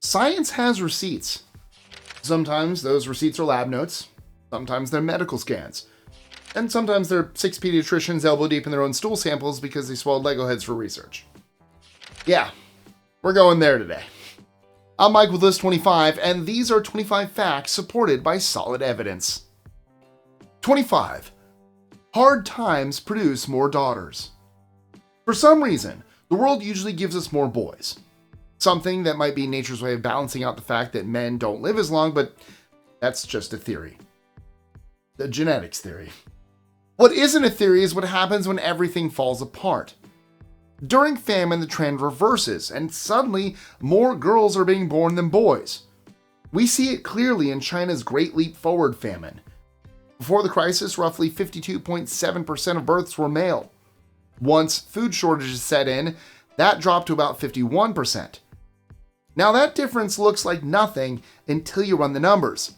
Science has receipts. Sometimes those receipts are lab notes, sometimes they're medical scans, and sometimes they're 6 pediatricians elbow deep in their own stool samples because they swallowed Lego heads for research. Yeah, we're going there today. I'm Mike with List 25, and these are 25 facts supported by solid evidence. 25. Hard times produce more daughters. For some reason, the world usually gives us more boys. Something that might be nature's way of balancing out the fact that men don't live as long, but that's just a theory. The genetics theory. What isn't a theory is what happens when everything falls apart. During famine, the trend reverses, and suddenly more girls are being born than boys. We see it clearly in China's Great Leap Forward famine. Before the crisis, roughly 52.7% of births were male. Once food shortages set in, that dropped to about 51%. Now that difference looks like nothing until you run the numbers.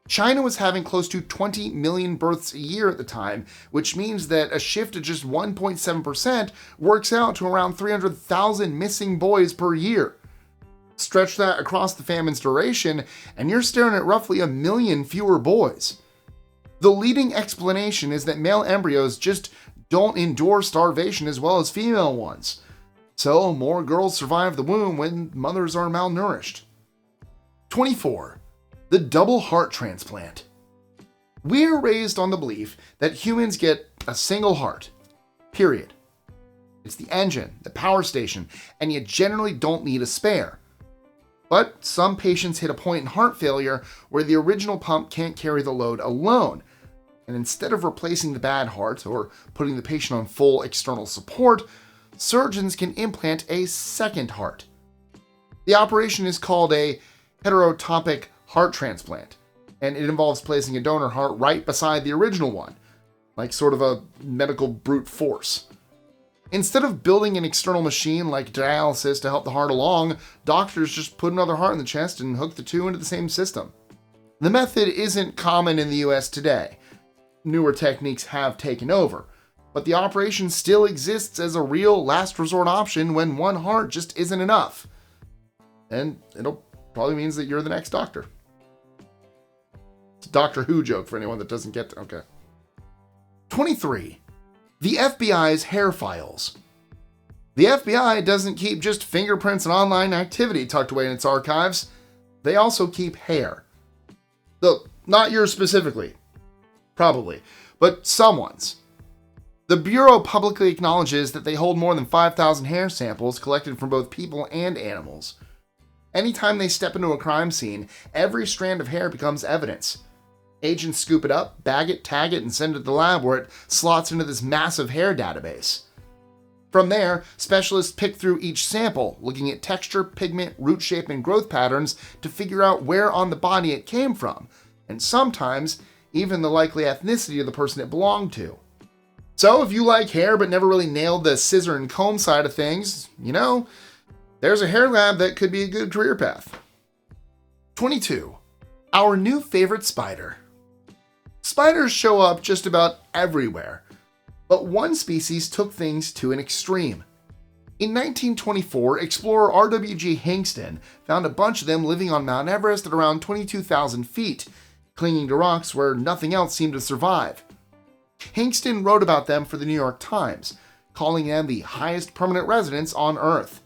China was having close to 20 million births a year at the time, which means that a shift of just 1.7% works out to around 300,000 missing boys per year. Stretch that across the famine's duration, and you're staring at roughly 1 million fewer boys. The leading explanation is that male embryos just don't endure starvation as well as female ones. So more girls survive the womb when mothers are malnourished. 24. The Double-Heart Transplant. We are raised on the belief that humans get a single heart. Period. It's the engine, the power station, and you generally don't need a spare. But some patients hit a point in heart failure where the original pump can't carry the load alone. And instead of replacing the bad heart or putting the patient on full external support, surgeons can implant a second heart. The operation is called a heterotopic heart transplant, and it involves placing a donor heart right beside the original one, like sort of a medical brute force. Instead of building an external machine like dialysis to help the heart along, doctors just put another heart in the chest and hook the two into the same system. The method isn't common in the US today. Newer techniques have taken over, but the operation still exists as a real last resort option when one heart just isn't enough. And it'll probably means that you're the next doctor. It's a Doctor Who joke for anyone that doesn't get to, okay. 23. The FBI's hair files. The FBI doesn't keep just fingerprints and online activity tucked away in its archives. They also keep hair. Though, not yours specifically. Probably. But someone's. The Bureau publicly acknowledges that they hold more than 5,000 hair samples collected from both people and animals. Anytime they step into a crime scene, every strand of hair becomes evidence. Agents scoop it up, bag it, tag it, and send it to the lab where it slots into this massive hair database. From there, specialists pick through each sample, looking at texture, pigment, root shape, and growth patterns to figure out where on the body it came from, and sometimes even the likely ethnicity of the person it belonged to. So if you like hair but never really nailed the scissor and comb side of things, there's a hair lab that could be a good career path. 22. Our new favorite spider. Spiders show up just about everywhere, but one species took things to an extreme. In 1924, explorer R.W.G. Hingston found a bunch of them living on Mount Everest at around 22,000 feet, clinging to rocks where nothing else seemed to survive. Hingston wrote about them for the New York Times, calling them the highest permanent residents on Earth.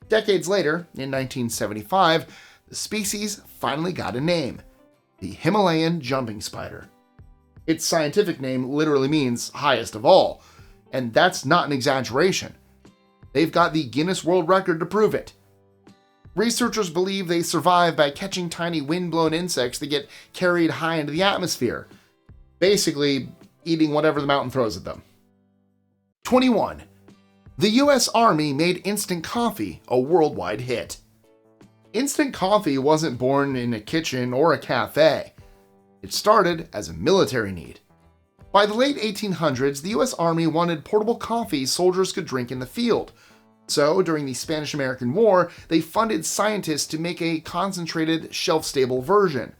Decades later, in 1975, the species finally got a name: the Himalayan jumping spider. Its scientific name literally means highest of all, and that's not an exaggeration. They've got the Guinness World Record to prove it. Researchers believe they survive by catching tiny wind-blown insects that get carried high into the atmosphere, basically eating whatever the mountain throws at them. 21. The US Army made instant coffee a worldwide hit. Instant coffee wasn't born in a kitchen or a cafe. It started as a military need. By the late 1800s, the US Army wanted portable coffee soldiers could drink in the field. So, during the Spanish-American War, they funded scientists to make a concentrated, shelf-stable version.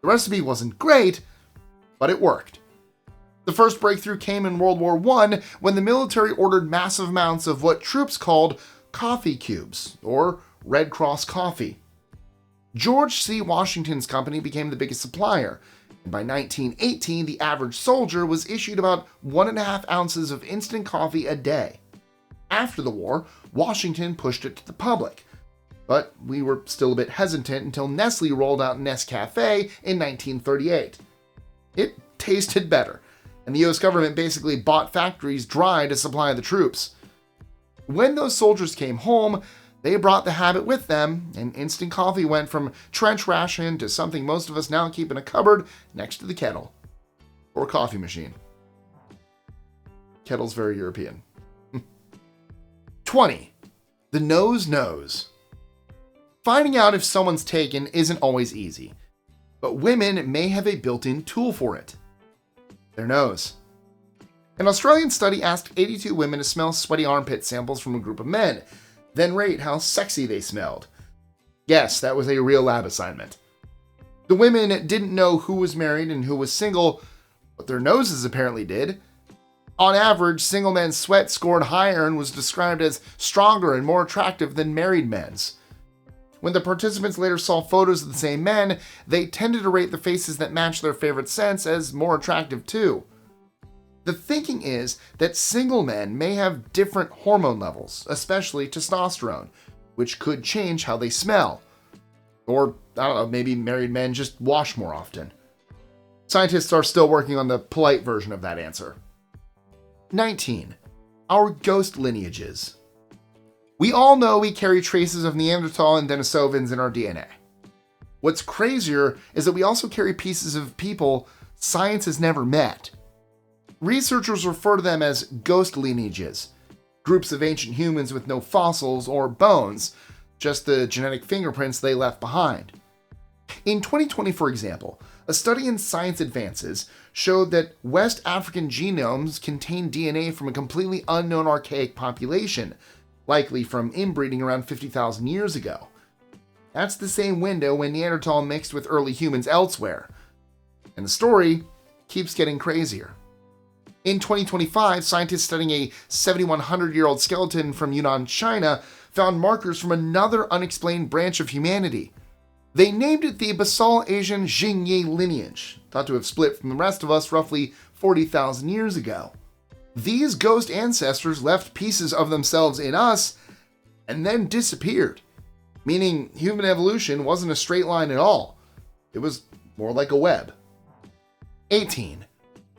The recipe wasn't great, but it worked. The first breakthrough came in World War I when the military ordered massive amounts of what troops called coffee cubes, or Red Cross coffee. George C. Washington's company became the biggest supplier, and by 1918 the average soldier was issued about 1.5 ounces of instant coffee a day. After the war, Washington pushed it to the public, but we were still a bit hesitant until Nestle rolled out Nescafe in 1938. It tasted better, and the US government basically bought factories dry to supply the troops. When those soldiers came home, they brought the habit with them, and instant coffee went from trench ration to something most of us now keep in a cupboard next to the kettle. Or coffee machine. Kettle's very European. 20. The nose knows. Finding out if someone's taken isn't always easy, but women may have a built-in tool for it. Their nose. An Australian study asked 82 women to smell sweaty armpit samples from a group of men, then rate how sexy they smelled. Yes, that was a real lab assignment. The women didn't know who was married and who was single, but their noses apparently did. On average, single men's sweat scored higher and was described as stronger and more attractive than married men's. When the participants later saw photos of the same men, they tended to rate the faces that matched their favorite scents as more attractive too. The thinking is that single men may have different hormone levels, especially testosterone, which could change how they smell. Or, I don't know, maybe married men just wash more often. Scientists are still working on the polite version of that answer. 19. Our ghost lineages. We all know we carry traces of Neanderthal and Denisovans in our DNA. What's crazier is that we also carry pieces of people science has never met. Researchers refer to them as ghost lineages, groups of ancient humans with no fossils or bones, just the genetic fingerprints they left behind. In 2020, for example, a study in Science Advances showed that West African genomes contain DNA from a completely unknown archaic population, likely from inbreeding around 50,000 years ago. That's the same window when Neanderthal mixed with early humans elsewhere. And the story keeps getting crazier. In 2025, scientists studying a 7,100-year-old skeleton from Yunnan, China, found markers from another unexplained branch of humanity. They named it the Basal Asian Xingye lineage, thought to have split from the rest of us roughly 40,000 years ago. These ghost ancestors left pieces of themselves in us and then disappeared, meaning human evolution wasn't a straight line at all. It was more like a web. 18.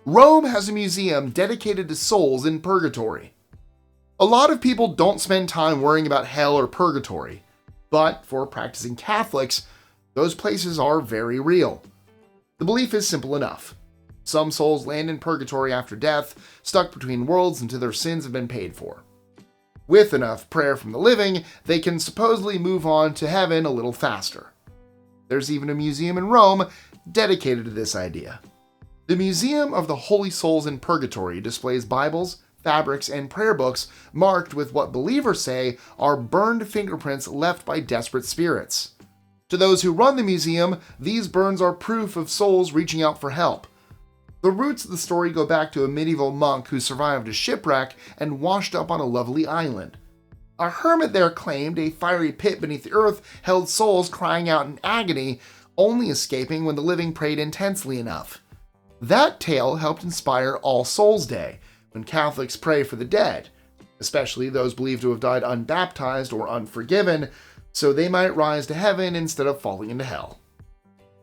Rome has a museum dedicated to souls in Purgatory. A lot of people don't spend time worrying about hell or purgatory, but for practicing Catholics, those places are very real. The belief is simple enough. Some souls land in purgatory after death, stuck between worlds until their sins have been paid for. With enough prayer from the living, they can supposedly move on to heaven a little faster. There's even a museum in Rome dedicated to this idea. The Museum of the Holy Souls in Purgatory displays Bibles, fabrics, and prayer books marked with what believers say are burned fingerprints left by desperate spirits. To those who run the museum, these burns are proof of souls reaching out for help. The roots of the story go back to a medieval monk who survived a shipwreck and washed up on a lovely island. A hermit there claimed a fiery pit beneath the earth held souls crying out in agony, only escaping when the living prayed intensely enough. That tale helped inspire All Souls Day, when Catholics pray for the dead, especially those believed to have died unbaptized or unforgiven, so they might rise to heaven instead of falling into hell.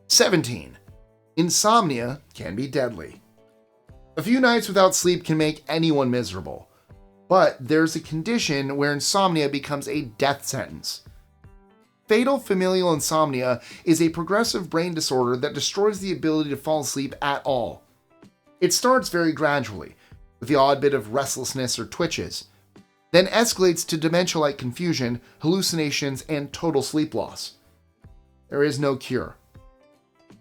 17. Insomnia can be deadly. A few nights without sleep can make anyone miserable, but there's a condition where insomnia becomes a death sentence. Fatal familial insomnia is a progressive brain disorder that destroys the ability to fall asleep at all. It starts very gradually, with the odd bit of restlessness or twitches, then escalates to dementia-like confusion, hallucinations, and total sleep loss. There is no cure.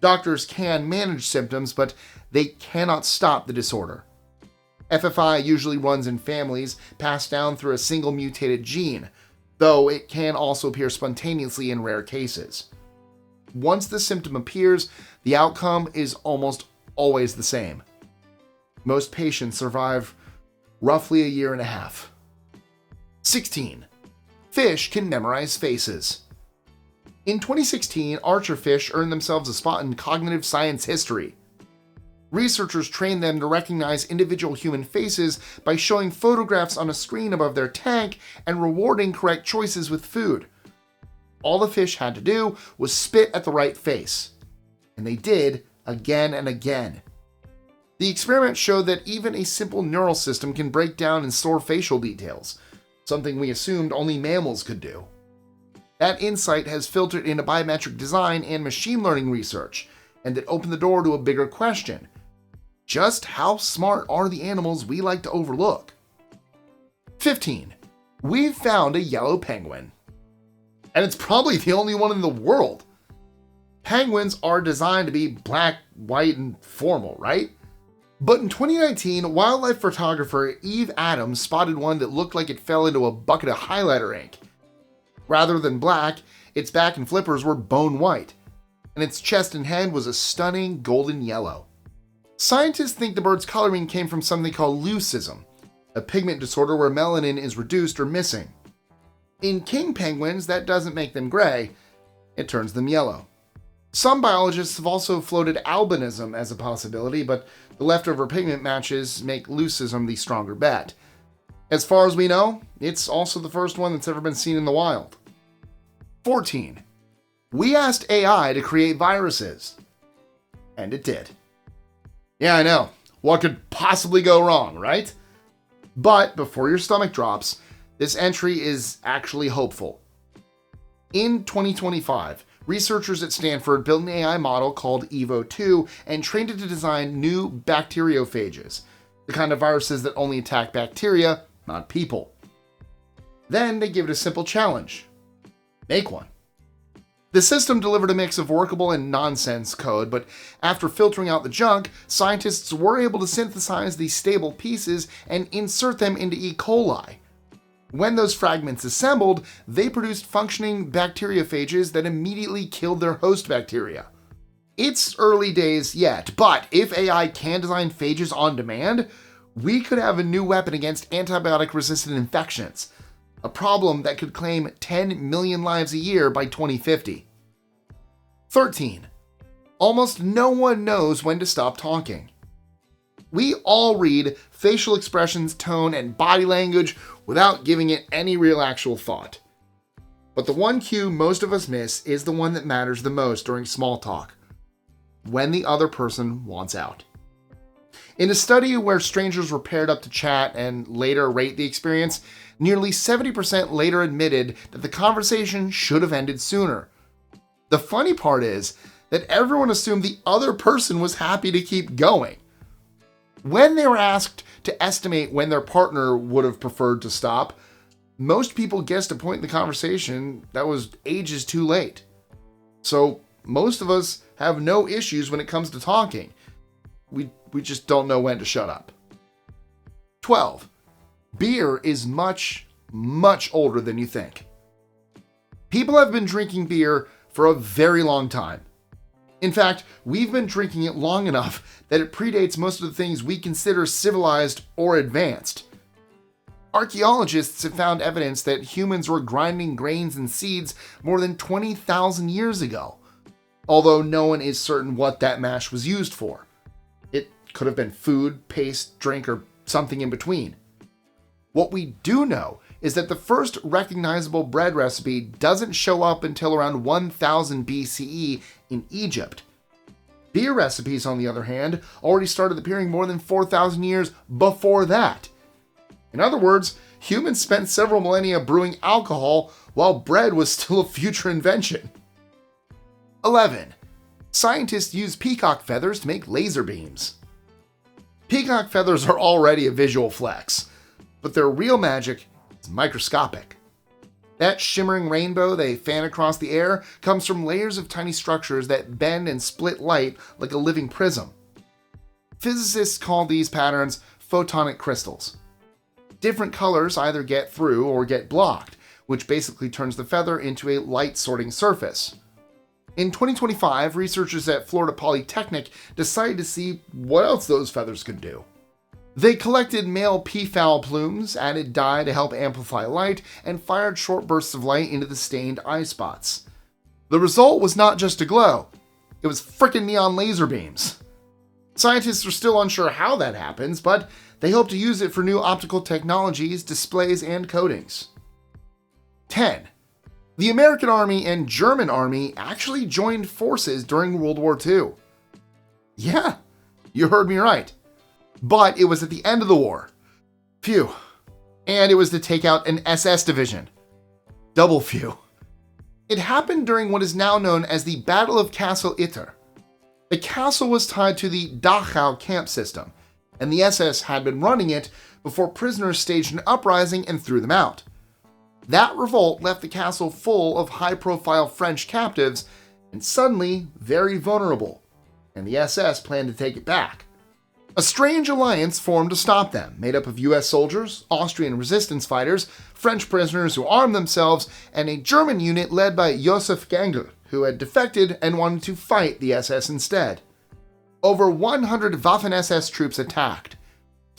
Doctors can manage symptoms, but they cannot stop the disorder. FFI usually runs in families passed down through a single mutated gene, though it can also appear spontaneously in rare cases. Once the symptom appears, the outcome is almost always the same. Most patients survive roughly a year and a half. 16. Fish can memorize faces. In 2016, archerfish earned themselves a spot in cognitive science history. Researchers trained them to recognize individual human faces by showing photographs on a screen above their tank and rewarding correct choices with food. All the fish had to do was spit at the right face. And they did again and again. The experiment showed that even a simple neural system can break down and store facial details, something we assumed only mammals could do. That insight has filtered into biometric design and machine learning research, and it opened the door to a bigger question. Just how smart are the animals we like to overlook? 15. We've found a yellow penguin. And it's probably the only one in the world. Penguins are designed to be black, white, and formal, right? But in 2019, wildlife photographer Eve Adams spotted one that looked like it fell into a bucket of highlighter ink. Rather than black, its back and flippers were bone white, and its chest and head was a stunning golden yellow. Scientists think the bird's coloring came from something called leucism, a pigment disorder where melanin is reduced or missing. In king penguins, that doesn't make them gray, it turns them yellow. Some biologists have also floated albinism as a possibility, but the leftover pigment matches make leucism the stronger bet. As far as we know, it's also the first one that's ever been seen in the wild. 14. We asked AI to create viruses. And it did. Yeah, I know. What could possibly go wrong, right? But before your stomach drops, this entry is actually hopeful. In 2025, researchers at Stanford built an AI model called EVO2 and trained it to design new bacteriophages, the kind of viruses that only attack bacteria, not people. Then they give it a simple challenge. Make one. The system delivered a mix of workable and nonsense code, but after filtering out the junk, scientists were able to synthesize these stable pieces and insert them into E. coli. When those fragments assembled, they produced functioning bacteriophages that immediately killed their host bacteria. It's early days yet, but if AI can design phages on demand, we could have a new weapon against antibiotic-resistant infections, a problem that could claim 10 million lives a year by 2050. 13. Almost no one knows when to stop talking. We all read facial expressions, tone, and body language without giving it any real actual thought. But the one cue most of us miss is the one that matters the most during small talk: when the other person wants out. In a study where strangers were paired up to chat and later rate the experience, nearly 70% later admitted that the conversation should have ended sooner. The funny part is that everyone assumed the other person was happy to keep going. When they were asked to estimate when their partner would have preferred to stop, most people guessed a point in the conversation that was ages too late. So most of us have no issues when it comes to talking. We just don't know when to shut up. 12. Beer is much, much older than you think. People have been drinking beer for a very long time. In fact, we've been drinking it long enough that it predates most of the things we consider civilized or advanced. Archaeologists have found evidence that humans were grinding grains and seeds more than 20,000 years ago, although no one is certain what that mash was used for. It could have been food, paste, drink, or something in between. What we do know is that the first recognizable bread recipe doesn't show up until around 1000 BCE in Egypt. Beer recipes, on the other hand, already started appearing more than 4,000 years before that. In other words, humans spent several millennia brewing alcohol while bread was still a future invention. 11. Scientists use peacock feathers to make laser beams. Peacock feathers are already a visual flex, but their real magic is microscopic. That shimmering rainbow they fan across the air comes from layers of tiny structures that bend and split light like a living prism. Physicists call these patterns photonic crystals. Different colors either get through or get blocked, which basically turns the feather into a light-sorting surface. In 2025, researchers at Florida Polytechnic decided to see what else those feathers could do. They collected male peafowl plumes, added dye to help amplify light, and fired short bursts of light into the stained eye spots. The result was not just a glow, it was frickin' neon laser beams. Scientists are still unsure how that happens, but they hope to use it for new optical technologies, displays, and coatings. 10. The American Army and German Army actually joined forces during World War II. Yeah, you heard me right. But it was at the end of the war. Phew. And it was to take out an SS division. Double phew. It happened during what is now known as the Battle of Castle Itter. The castle was tied to the Dachau camp system, and the SS had been running it before prisoners staged an uprising and threw them out. That revolt left the castle full of high-profile French captives and suddenly very vulnerable, and the SS planned to take it back. A strange alliance formed to stop them, made up of US soldiers, Austrian resistance fighters, French prisoners who armed themselves, and a German unit led by Josef Gengel, who had defected and wanted to fight the SS instead. Over 100 Waffen-SS troops attacked.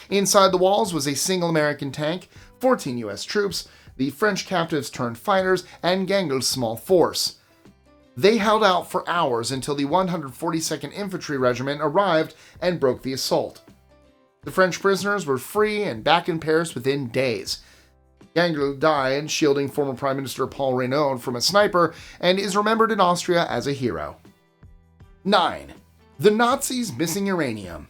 Inside the walls was a single American tank, 14 US troops, the French captives turned fighters, and Gengel's small force. They held out for hours until the 142nd Infantry Regiment arrived and broke the assault. The French prisoners were free and back in Paris within days. Gengel died shielding former Prime Minister Paul Reynaud from a sniper and is remembered in Austria as a hero. 9. The Nazis missing uranium.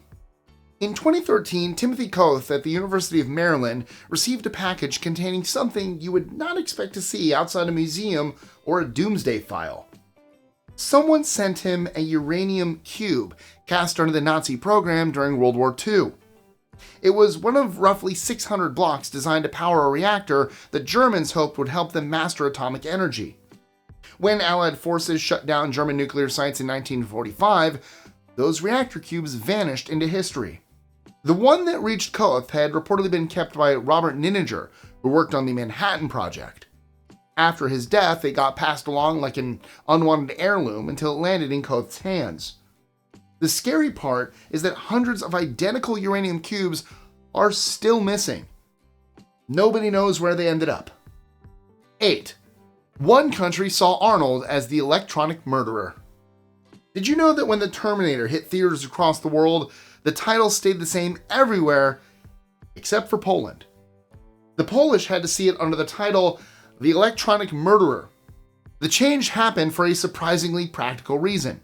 In 2013, Timothy Koth at the University of Maryland received a package containing something you would not expect to see outside a museum or a doomsday file. Someone sent him a uranium cube cast under the Nazi program during World War II. It was one of roughly 600 blocks designed to power a reactor that Germans hoped would help them master atomic energy. When Allied forces shut down German nuclear sites in 1945, those reactor cubes vanished into history. The one that reached Koth had reportedly been kept by Robert Nininger, who worked on the Manhattan Project. After his death, it got passed along like an unwanted heirloom until it landed in Koth's hands. The scary part is that hundreds of identical uranium cubes are still missing. Nobody knows where they ended up. 8. One country saw Arnold as the electronic murderer. Did you know that when The Terminator hit theaters across the world, the title stayed the same everywhere except for Poland? The Polish had to see it under the title The Electronic Murderer. The change happened for a surprisingly practical reason.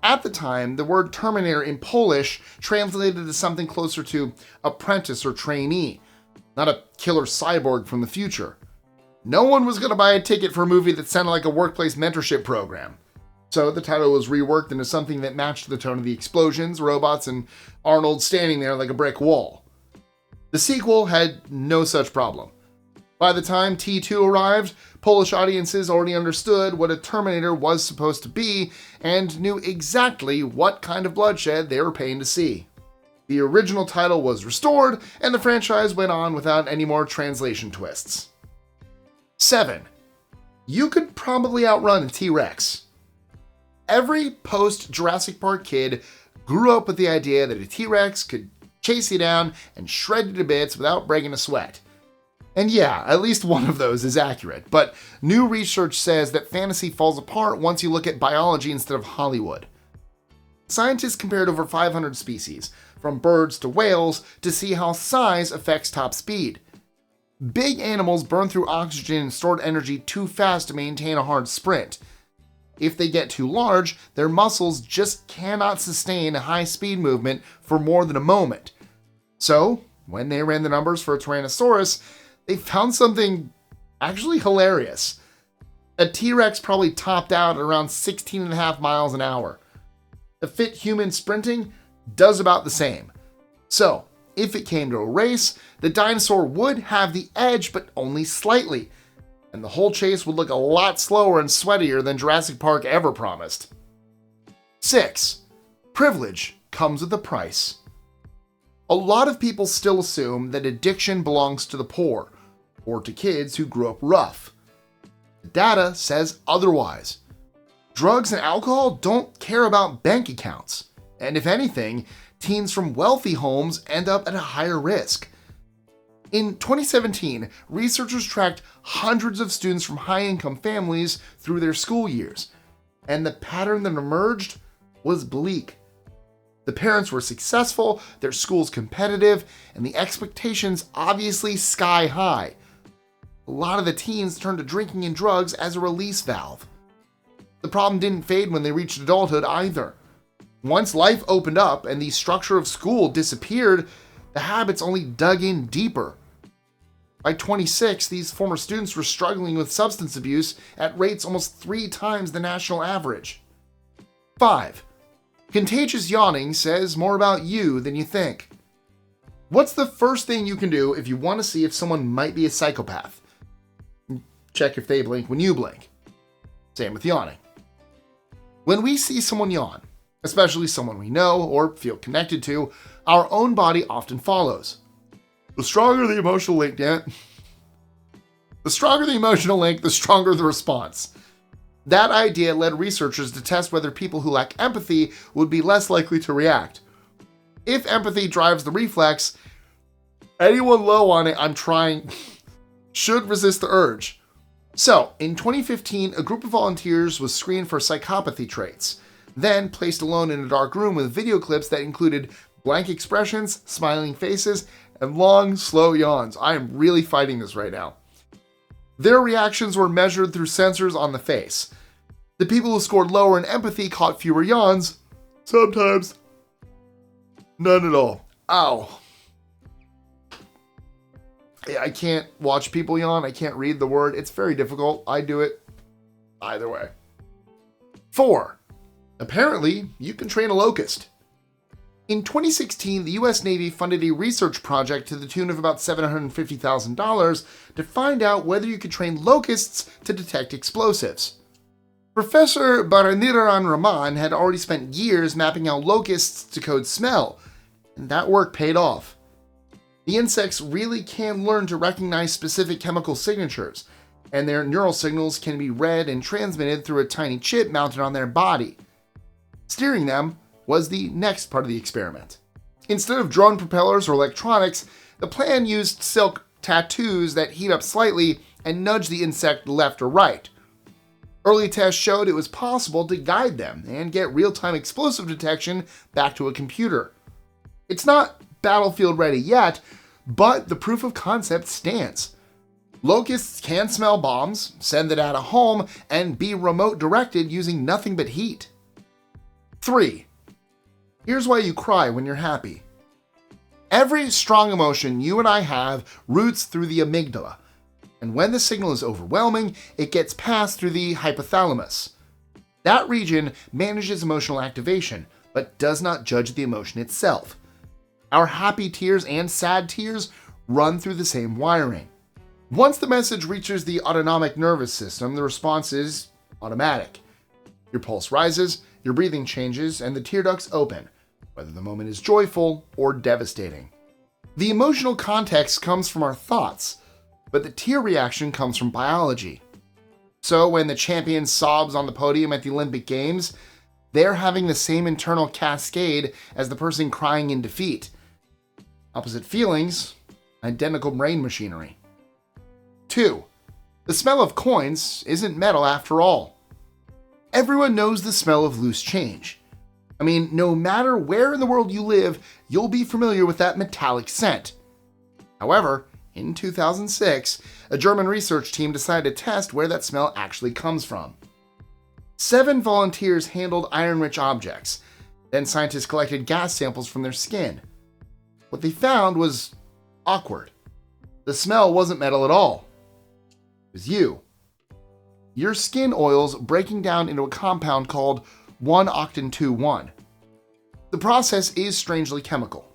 At the time, the word Terminator in Polish translated to something closer to apprentice or trainee, not a killer cyborg from the future. No one was going to buy a ticket for a movie that sounded like a workplace mentorship program. So the title was reworked into something that matched the tone of the explosions, robots, and Arnold standing there like a brick wall. The sequel had no such problem. By the time T2 arrived, Polish audiences already understood what a Terminator was supposed to be and knew exactly what kind of bloodshed they were paying to see. The original title was restored, and the franchise went on without any more translation twists. 7. You could probably outrun a T-Rex. Every post-Jurassic Park kid grew up with the idea that a T-Rex could chase you down and shred you to bits without breaking a sweat. And yeah, at least one of those is accurate, but new research says that fantasy falls apart once you look at biology instead of Hollywood. Scientists compared over 500 species, from birds to whales, to see how size affects top speed. Big animals burn through oxygen and stored energy too fast to maintain a hard sprint. If they get too large, their muscles just cannot sustain a high-speed movement for more than a moment. So, when they ran the numbers for a Tyrannosaurus, they found something actually hilarious. A T-Rex probably topped out at around 16.5 miles an hour. A fit human sprinting does about the same. So, if it came to a race, the dinosaur would have the edge, but only slightly, and the whole chase would look a lot slower and sweatier than Jurassic Park ever promised. 6. Privilege comes with a price. A lot of people still assume that addiction belongs to the poor, or to kids who grew up rough. The data says otherwise. Drugs and alcohol don't care about bank accounts, and if anything, teens from wealthy homes end up at a higher risk. In 2017, researchers tracked hundreds of students from high-income families through their school years. and the pattern that emerged was bleak. The parents were successful, their schools competitive, and the expectations obviously sky high. A lot of the teens turned to drinking and drugs as a release valve. The problem didn't fade when they reached adulthood either. Once life opened up and the structure of school disappeared, the habits only dug in deeper. By 26, these former students were struggling with substance abuse at rates almost 3 times the national average. 5. Contagious Yawning says more about you than you think. What's the first thing you can do if you want to see if someone might be a psychopath? Check if they blink when you blink. Same with yawning. When we see someone yawn, especially someone we know or feel connected to, our own body often follows. The stronger the emotional link, the stronger the response. That idea led researchers to test whether people who lack empathy would be less likely to react. If empathy drives the reflex, anyone low on it, should resist the urge. So, in 2015, a group of volunteers was screened for psychopathy traits, then placed alone in a dark room with video clips that included blank expressions, smiling faces, and long, slow yawns. I am really fighting this right now. Their reactions were measured through sensors on the face. The people who scored lower in empathy caught fewer yawns, sometimes none at all. Ow. I can't watch people yawn. I can't read the word. It's very difficult. I do it either way. 4. Apparently, you can train a locust. In 2016, the US Navy funded a research project to the tune of about $750,000 to find out whether you could train locusts to detect explosives. Professor Baraniran Rahman had already spent years mapping out locusts to code smell, and that work paid off. The insects really can learn to recognize specific chemical signatures, and their neural signals can be read and transmitted through a tiny chip mounted on their body. Steering them was the next part of the experiment. Instead of drone propellers or electronics, the plan used silk tattoos that heat up slightly and nudge the insect left or right. Early tests showed it was possible to guide them and get real-time explosive detection back to a computer. It's not battlefield ready yet, but the proof of concept stands. Locusts can smell bombs, send the data home, and be remote directed using nothing but heat. 3. Here's why you cry when you're happy. Every strong emotion you and I have roots through the amygdala, and when the signal is overwhelming, it gets passed through the hypothalamus. That region manages emotional activation, but does not judge the emotion itself. Our happy tears and sad tears run through the same wiring. Once the message reaches the autonomic nervous system, the response is automatic. Your pulse rises, your breathing changes, and the tear ducts open, whether the moment is joyful or devastating. The emotional context comes from our thoughts, but the tear reaction comes from biology. So when the champion sobs on the podium at the Olympic Games, they're having the same internal cascade as the person crying in defeat. Opposite feelings, identical brain machinery. 2. The smell of coins isn't metal after all. Everyone knows the smell of loose change. I mean, no matter where in the world you live, you'll be familiar with that metallic scent. However, in 2006, a German research team decided to test where that smell actually comes from. 7 volunteers handled iron-rich objects. Then scientists collected gas samples from their skin. What they found was awkward. The smell wasn't metal at all. It was you. Your skin oils breaking down into a compound called 1-octan-2-1. The process is strangely chemical.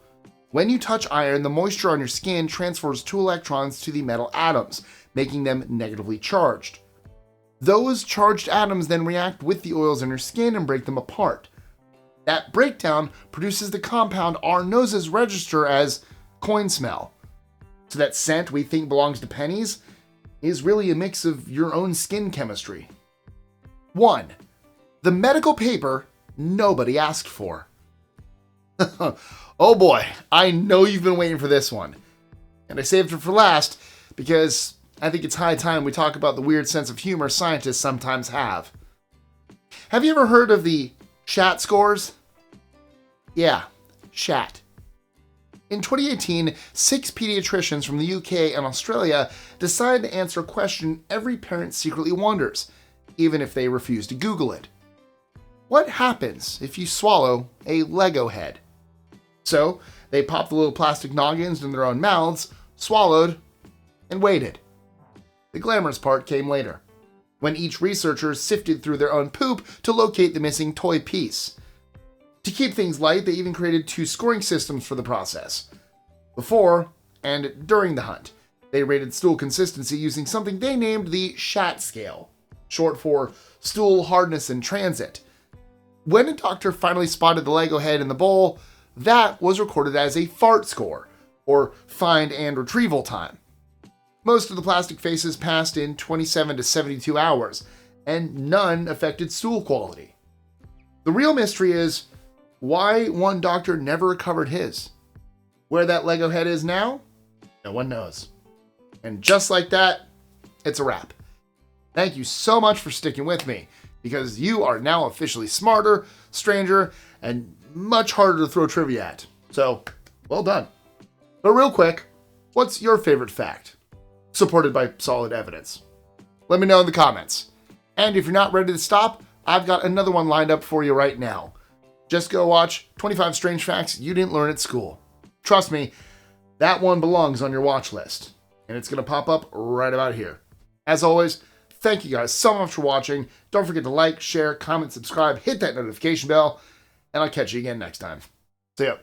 When you touch iron, the moisture on your skin transfers 2 electrons to the metal atoms, making them negatively charged. Those charged atoms then react with the oils in your skin and break them apart. That breakdown produces the compound our noses register as coin smell. So that scent we think belongs to pennies is really a mix of your own skin chemistry. 1. The medical paper nobody asked for. Oh boy, I know you've been waiting for this one. And I saved it for last because I think it's high time we talk about the weird sense of humor scientists sometimes have. Have you ever heard of the SHAT scores? Yeah, SHAT. In 2018, 6 pediatricians from the UK and Australia decided to answer a question every parent secretly wonders, even if they refuse to Google it. What happens if you swallow a Lego head? So, they popped the little plastic noggins in their own mouths, swallowed, and waited. The glamorous part came later, when each researcher sifted through their own poop to locate the missing toy piece. To keep things light, they even created 2 scoring systems for the process. Before and during the hunt, they rated stool consistency using something they named the SHAT scale, short for stool hardness in transit. When a doctor finally spotted the Lego head in the bowl, that was recorded as a fart score, or find and retrieval time. Most of the plastic faces passed in 27 to 72 hours, and none affected stool quality. The real mystery is why one doctor never recovered his. Where that Lego head is now, no one knows. And just like that, it's a wrap. Thank you so much for sticking with me, because you are now officially smarter, stranger, and much harder to throw trivia at. So, well done. But real quick, what's your favorite fact? Supported by solid evidence. Let me know in the comments. And if you're not ready to stop, I've got another one lined up for you right now. Just go watch 25 Strange Facts You Didn't Learn at School. Trust me, that one belongs on your watch list. And it's going to pop up right about here. As always, thank you guys so much for watching. Don't forget to like, share, comment, subscribe, hit that notification bell, and I'll catch you again next time. See ya.